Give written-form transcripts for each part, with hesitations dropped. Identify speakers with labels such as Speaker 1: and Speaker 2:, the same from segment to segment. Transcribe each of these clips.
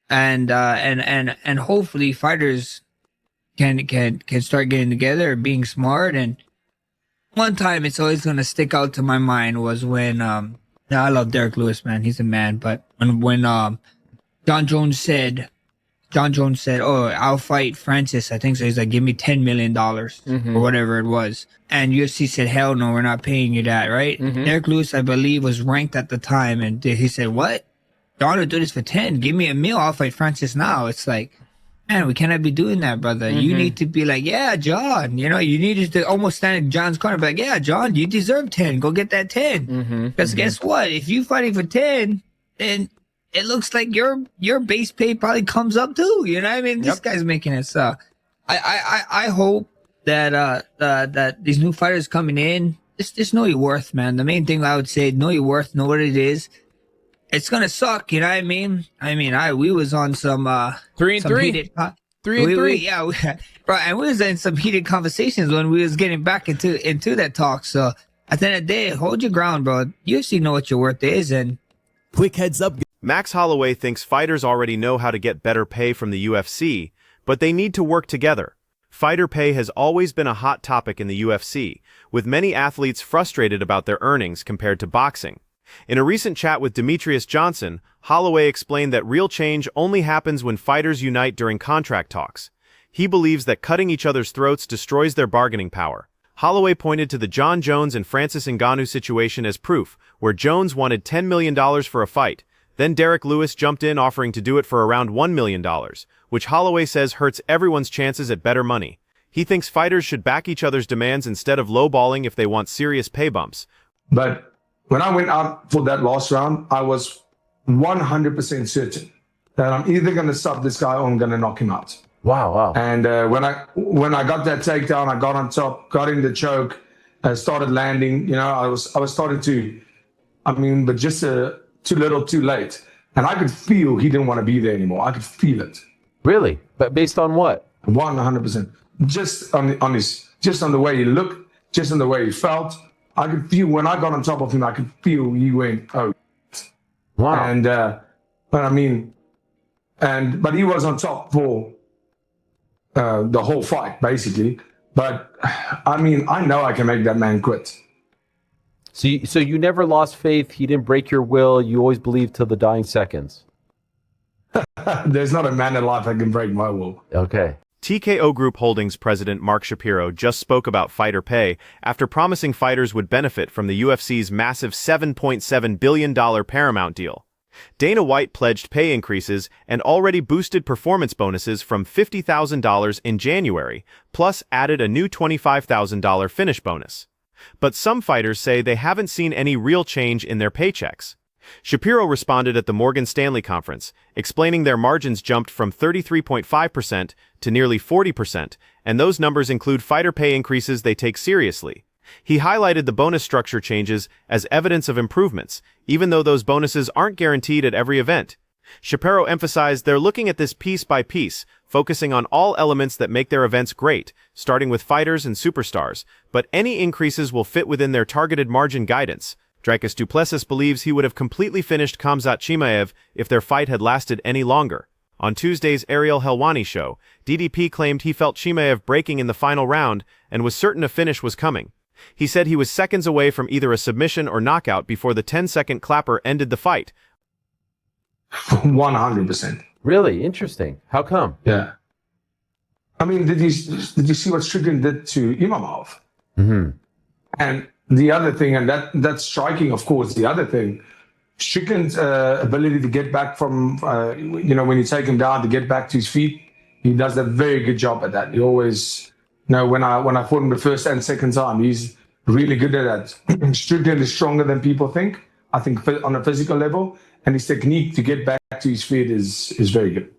Speaker 1: and hopefully fighters can start getting together, being smart. And one time it's always gonna stick out to my mind was when I love Derek Lewis, man, he's a man, but when John Jones said, "Oh, I'll fight Francis." I think so. He's like, "Give me $10 million or whatever it was." And UFC said, "Hell no, we're not paying you that." Right? Derek Lewis, I believe, was ranked at the time, and he said, "What? You want to do this for 10? Give me a meal. I'll fight Francis now." It's like, man, we cannot be doing that, brother. You need to be like, "Yeah, John." You needed to almost stand in John's corner, be like, "Yeah, John, you deserve 10. Go get that 10." Because guess what? If you fighting for 10, then it looks like your base pay probably comes up too. You know what I mean? This guy's making it. So I hope that that these new fighters coming in, just know your worth, man. The main thing I would say, know your worth, know what it is. It's gonna suck, you know what I mean? We was on some
Speaker 2: 3-3. 3-3.
Speaker 1: Yeah, bro, and we was in some heated conversations when we was getting back into that talk. So at the end of the day, hold your ground, bro. UFC know what your worth is. And
Speaker 3: quick heads up.
Speaker 4: Max Holloway thinks fighters already know how to get better pay from the UFC, but they need to work together. Fighter pay has always been a hot topic in the UFC, with many athletes frustrated about their earnings compared to boxing. In a recent chat with Demetrius Johnson, Holloway explained that real change only happens when fighters unite during contract talks. He believes that cutting each other's throats destroys their bargaining power. Holloway pointed to the John Jones and Francis Ngannou situation as proof, where Jones wanted $10 million for a fight. Then Derek Lewis jumped in offering to do it for around $1 million, which Holloway says hurts everyone's chances at better money. He thinks fighters should back each other's demands instead of lowballing if they want serious pay bumps.
Speaker 5: But when I went out for that last round, I was 100% certain that I'm either going to stop this guy or I'm going to knock him out.
Speaker 2: Wow.
Speaker 5: And when I got that takedown, I got on top, got in the choke, started landing. I was starting to, but just too little, too late. And I could feel he didn't want to be there anymore. I could feel it.
Speaker 2: Really? But based on what?
Speaker 5: 100%. Just on the way he looked, just on the way he felt. I could feel when I got on top of him, I could feel he went, oh.
Speaker 2: Wow.
Speaker 5: And, but he was on top for the whole fight, basically. But, I know I can make that man quit.
Speaker 2: So you never lost faith. He didn't break your will. You always believed till the dying seconds.
Speaker 5: There's not a man alive that can break my will.
Speaker 2: Okay.
Speaker 4: TKO Group Holdings president Mark Shapiro just spoke about fighter pay after promising fighters would benefit from the UFC's massive $7.7 billion Paramount deal. Dana White pledged pay increases and already boosted performance bonuses from $50,000 in January, plus added a new $25,000 finish bonus. But some fighters say they haven't seen any real change in their paychecks. Shapiro responded at the Morgan Stanley conference, explaining their margins jumped from 33.5% to nearly 40%, and those numbers include fighter pay increases they take seriously. He highlighted the bonus structure changes as evidence of improvements, even though those bonuses aren't guaranteed at every event. Shapiro emphasized they're looking at this piece by piece, focusing on all elements that make their events great, starting with fighters and superstars, but any increases will fit within their targeted margin guidance. Dricus du Plessis believes he would have completely finished Khamzat Chimaev if their fight had lasted any longer. On Tuesday's Ariel Helwani show, DDP claimed he felt Chimaev breaking in the final round and was certain a finish was coming. He said he was seconds away from either a submission or knockout before the 10-second clapper ended the fight.
Speaker 5: 100%.
Speaker 2: Really? Interesting. How come?
Speaker 5: Yeah. Did you see what Strickland did to Imamov?
Speaker 2: Mm-hmm.
Speaker 5: And the other thing, and that's striking, of course, the other thing, Strickland's ability to get back from, when you take him down, to get back to his feet, he does a very good job at that. He always, when I fought him the first and second time, he's really good at that. Strickland is stronger than people think, I think, on a physical level, and his technique to get back to his feet is very good.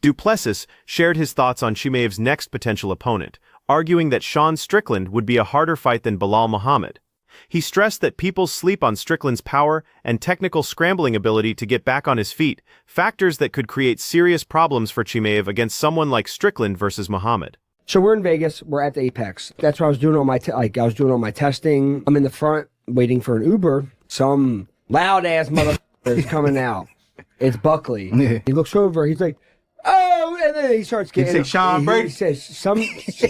Speaker 4: Du Plessis shared his thoughts on Chimaev's next potential opponent, arguing that Sean Strickland would be a harder fight than Bilal Muhammad. He stressed that people sleep on Strickland's power and technical scrambling ability to get back on his feet, factors that could create serious problems for Chimaev against someone like Strickland versus Muhammad.
Speaker 6: So we're in Vegas. We're at the Apex. That's where I was doing all my my testing. I'm in the front waiting for an Uber. Some loud ass motherfucker is coming out. It's Buckley.
Speaker 3: Yeah.
Speaker 6: He looks over. He's like, oh, and then he starts getting.
Speaker 3: He say Sean Brady.
Speaker 6: He says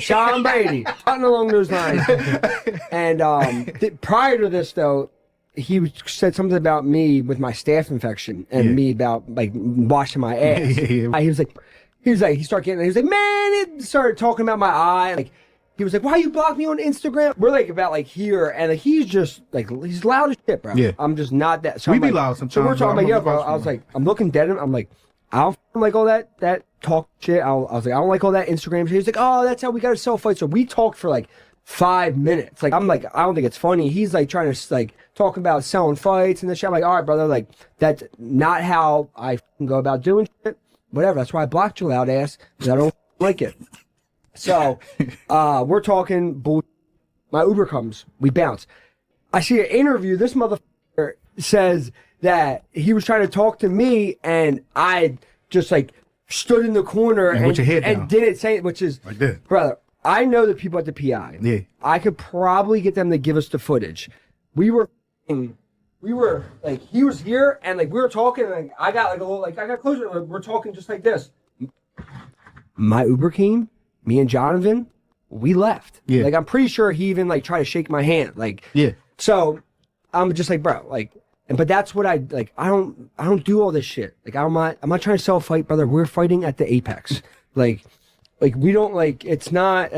Speaker 6: Sean Brady, something along those lines. And prior to this, though, he said something about me with my staph infection and me about like washing my ass. He started getting. He was like, man, it started talking about my eye. Like, he was like, why you block me on Instagram? We're like about like here, and like, he's just like he's loud as shit, bro.
Speaker 3: Yeah.
Speaker 6: I'm just not that. So
Speaker 3: We
Speaker 6: I'm
Speaker 3: be
Speaker 6: like,
Speaker 3: loud sometimes,
Speaker 6: So we're talking
Speaker 3: bro.
Speaker 6: about, yeah,
Speaker 3: I'm
Speaker 6: bro.
Speaker 3: about
Speaker 6: I was
Speaker 3: to-
Speaker 6: like, I'm looking dead at him. I'm like, I don't like all that talk shit. I was like, I don't like all that Instagram shit. He's like, oh, that's how we got to sell fights. So we talked for like 5 minutes. Like, I'm like, I don't think it's funny. He's like trying to like talk about selling fights and this shit. I'm like, all right, brother, like that's not how I go about doing shit. Whatever. That's why I blocked your loud ass, because I don't like it. So we're talking bull. My Uber comes. We bounce. I see an interview. This motherfucker says that he was trying to talk to me, and I just like stood in the corner
Speaker 3: And with your head down.
Speaker 6: and didn't say it, which is
Speaker 3: Like that.
Speaker 6: brother. I know the people at the PI.
Speaker 3: Yeah.
Speaker 6: I could probably get them to give us the footage. We were like, he was here, and like we were talking, and like, I got like a little, like I got closer. Like, we're talking just like this. My Uber came. Me and Jonathan, we left.
Speaker 3: Yeah.
Speaker 6: Like, I'm pretty sure he even like tried to shake my hand. Like,
Speaker 3: Yeah.
Speaker 6: so I'm just like, bro, like, but that's what I like. I don't do all this shit. Like, I'm not trying to sell a fight, brother. We're fighting at the apex. Like we don't like. It's not.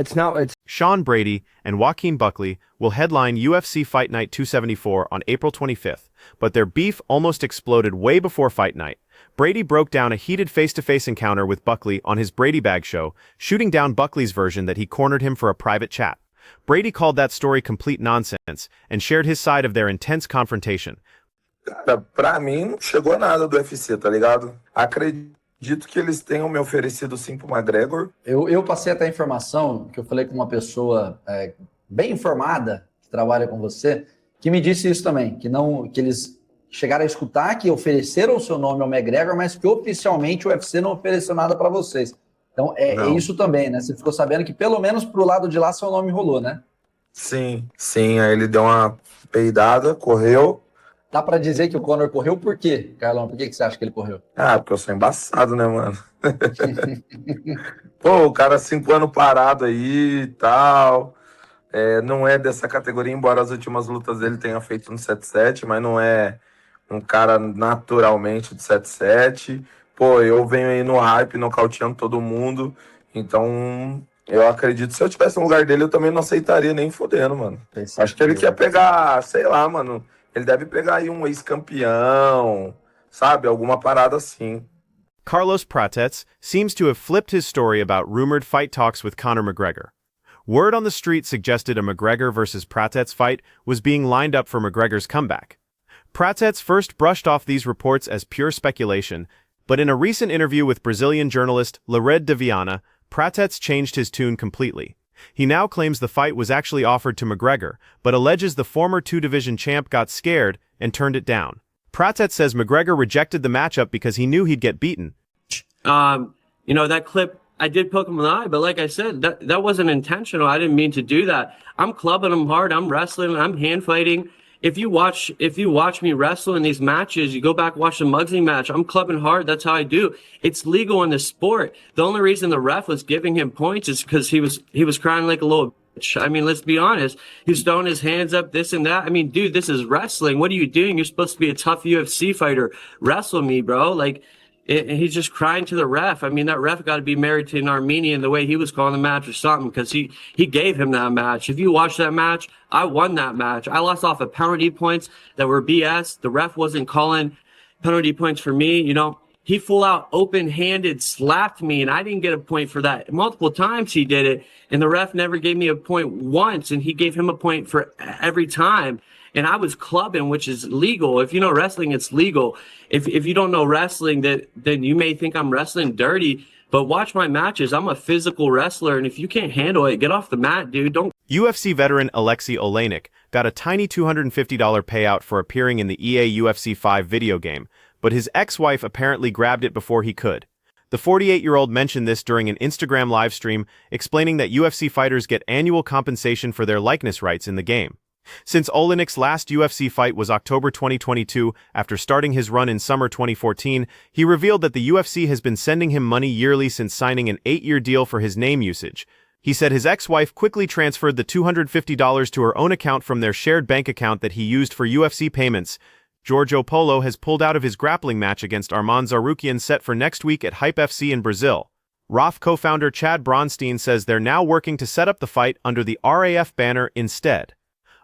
Speaker 4: Sean Brady and Joaquin Buckley will headline UFC Fight Night 274 on April 25th, but their beef almost exploded way before fight night. Brady broke down a heated face-to-face encounter with Buckley on his Brady Bag show, shooting down Buckley's version that he cornered him for a private chat. Brady called that story complete nonsense and shared his side of their intense confrontation.
Speaker 7: Cara, pra mim não chegou nada do UFC, tá ligado? Acredito que eles tenham me oferecido sim pro McGregor.
Speaker 8: Eu passei até a informação que eu falei com uma pessoa bem informada que trabalha com você, que me disse isso também, que eles chegaram a escutar que ofereceram o seu nome ao McGregor, mas que oficialmente o UFC não ofereceu nada para vocês. Então é isso também, né? Você ficou sabendo que pelo menos pro lado de lá seu nome rolou, né?
Speaker 7: Sim, aí ele deu uma peidada, correu.
Speaker 8: Dá para dizer que o Conor correu por quê, Carlão? Por que você acha que ele correu?
Speaker 7: Ah, porque eu sou embaçado, né, mano? Pô, o cara 5 anos parado aí e tal. Não é dessa categoria, embora as últimas lutas dele tenha feito no 7-7, mas não é um cara naturalmente de 7-7. Pô, eu venho aí no hype, nocauteando todo mundo. Então, eu acredito que se eu tivesse no lugar dele, eu também não aceitaria nem fodendo, mano. Acho que ele quer pegar, sei lá, mano. Ele deve pegar aí um ex-campeão, sabe? Alguma parada assim.
Speaker 4: Carlos Prates seems to have flipped his story about rumored fight talks with Conor McGregor. Word on the street suggested a McGregor versus Prates fight was being lined up for McGregor's comeback. Prates first brushed off these reports as pure speculation, but in a recent interview with Brazilian journalist Lared de Viana, Prates changed his tune completely. He now claims the fight was actually offered to McGregor, but alleges the former two-division champ got scared and turned it down. Prates says McGregor rejected the matchup because he knew he'd get beaten.
Speaker 9: That clip, I did poke him in the eye, but like I said, that wasn't intentional. I didn't mean to do that. I'm clubbing him hard. I'm wrestling. I'm hand fighting. If you watch me wrestle in these matches, you go back, watch the Muggsy match. I'm clubbing hard. That's how I do. It's legal in the sport. The only reason the ref was giving him points is because he was crying like a little bitch. I mean, let's be honest. He was throwing his hands up, this and that. I mean, dude, this is wrestling. What are you doing? You're supposed to be a tough UFC fighter. Wrestle me, bro. Like, and he's just crying to the ref. I mean, that ref got to be married to an Armenian the way he was calling the match or something, because he gave him that match. If you watch that match, I won that match. I lost off of penalty points that were BS. The ref wasn't calling penalty points for me. He full out open-handed slapped me, and I didn't get a point for that. Multiple times he did it, and the ref never gave me a point once, and he gave him a point for every time. And I was clubbing, which is legal. If you know wrestling, it's legal. If you don't know wrestling, then you may think I'm wrestling dirty. But watch my matches. I'm a physical wrestler, and if you can't handle it, get off the mat, dude. Don't.
Speaker 4: UFC veteran Oleinik got a tiny $250 payout for appearing in the EA UFC 5 video game, but his ex-wife apparently grabbed it before he could. The 48-year-old mentioned this during an Instagram live stream, explaining that UFC fighters get annual compensation for their likeness rights in the game. Since Oleinik's last UFC fight was October 2022, after starting his run in summer 2014, he revealed that the UFC has been sending him money yearly since signing an 8-year deal for his name usage. He said his ex-wife quickly transferred the $250 to her own account from their shared bank account that he used for UFC payments. Georgio Poullas has pulled out of his grappling match against Arman Tsarukyan set for next week at Hype FC in Brazil. RAF co-founder Chad Bronstein says they're now working to set up the fight under the RAF banner instead.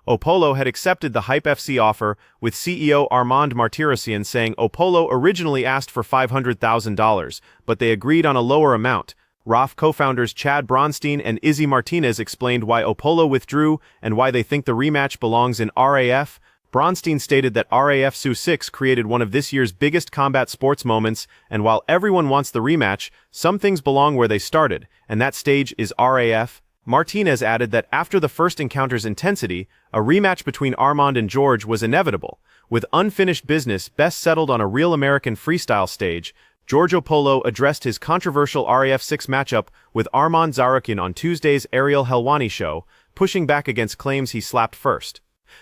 Speaker 4: Oolo had accepted the Hype FC offer, with CEO Armand Martirosyan saying Oolo originally asked for $500,000, but they agreed on a lower amount. RAF co-founders Chad Bronstein and Izzy Martinez explained why Oolo withdrew and why they think the rematch belongs in RAF. Bronstein stated that RAF Su 6 created one of this year's biggest combat sports moments, and while everyone wants the rematch, some things belong where they started, and that stage is RAF. Martinez added that after the first encounter's intensity, a rematch between Armand and George was inevitable, with unfinished business best settled on a real American freestyle stage. Georgio Poullas addressed his controversial RAF 6 matchup with Arman Tsarukyan on Tuesday's Ariel Helwani show, pushing back against claims he slapped first.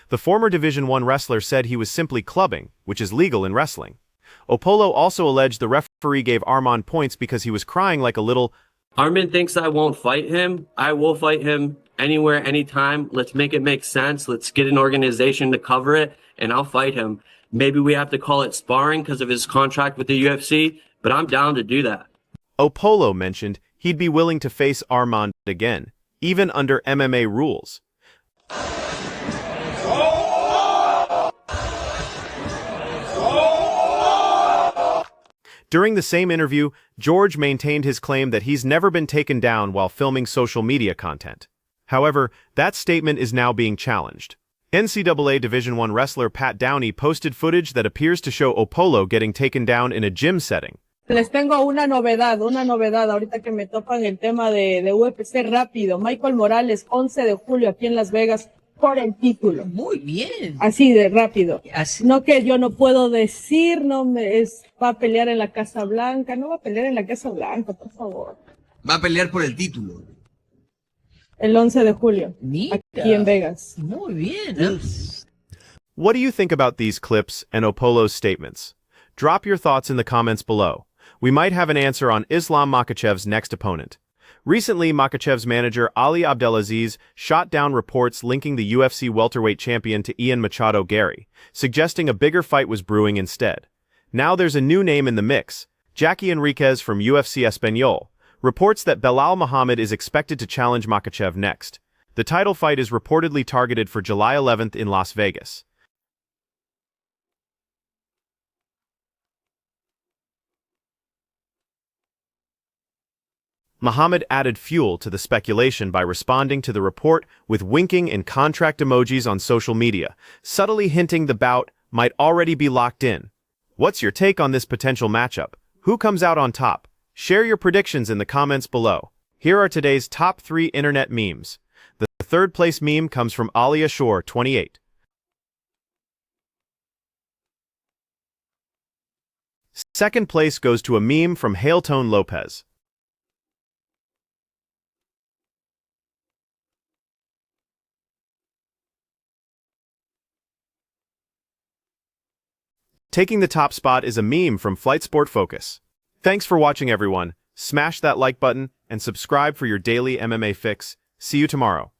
Speaker 4: The former Division I wrestler said he was simply clubbing, which is legal in wrestling. Oolo also alleged the referee gave Armand points because he was crying like a little.
Speaker 9: Arman thinks I won't fight him. I will fight him anywhere, anytime. Let's make it make sense. Let's get an organization to cover it, and I'll fight him. Maybe we have to call it sparring because of his contract with the UFC, but I'm down to do that.
Speaker 4: Oolo mentioned he'd be willing to face Armand again, even under MMA rules. During the same interview, George maintained his claim that he's never been taken down while filming social media content. However, that statement is now being challenged. NCAA Division I wrestler Pat Downey posted footage that appears to show Oolo getting taken down in a gym setting.
Speaker 3: Les tengo una novedad ahorita que me topan el tema de UFC rápido. Michael Morales, 11 de julio aquí en Las Vegas por el título.
Speaker 1: Muy bien.
Speaker 3: Así de rápido.
Speaker 1: Así.
Speaker 3: No que yo no puedo decir, va a pelear en la Casa Blanca, no va a pelear en la Casa Blanca, por favor.
Speaker 1: Va a pelear por el título.
Speaker 3: El 11 de julio,
Speaker 1: Mira.
Speaker 3: aquí en Vegas.
Speaker 1: Muy bien. ¿Eh?
Speaker 4: What do you think about these clips and Oolo's statements? Drop your thoughts in the comments below. We might have an answer on Islam Makhachev's next opponent. Recently, Makhachev's manager Ali Abdelaziz shot down reports linking the UFC welterweight champion to Ian Machado Gary, suggesting a bigger fight was brewing instead. Now there's a new name in the mix. Jackie Enriquez from UFC Espanol reports that Belal Muhammad is expected to challenge Makhachev next. The title fight is reportedly targeted for July 11th in Las Vegas. Muhammad added fuel to the speculation by responding to the report with winking and contract emojis on social media, subtly hinting the bout might already be locked in. What's your take on this potential matchup? Who comes out on top? Share your predictions in the comments below. Here are today's top 3 internet memes. The third place meme comes from Ali Ashore 28. Second place goes to a meme from Hailtone Lopez. Taking the top spot is a meme from Flight Sport Focus. Thanks for watching, everyone. Smash that like button and subscribe for your daily MMA fix. See you tomorrow.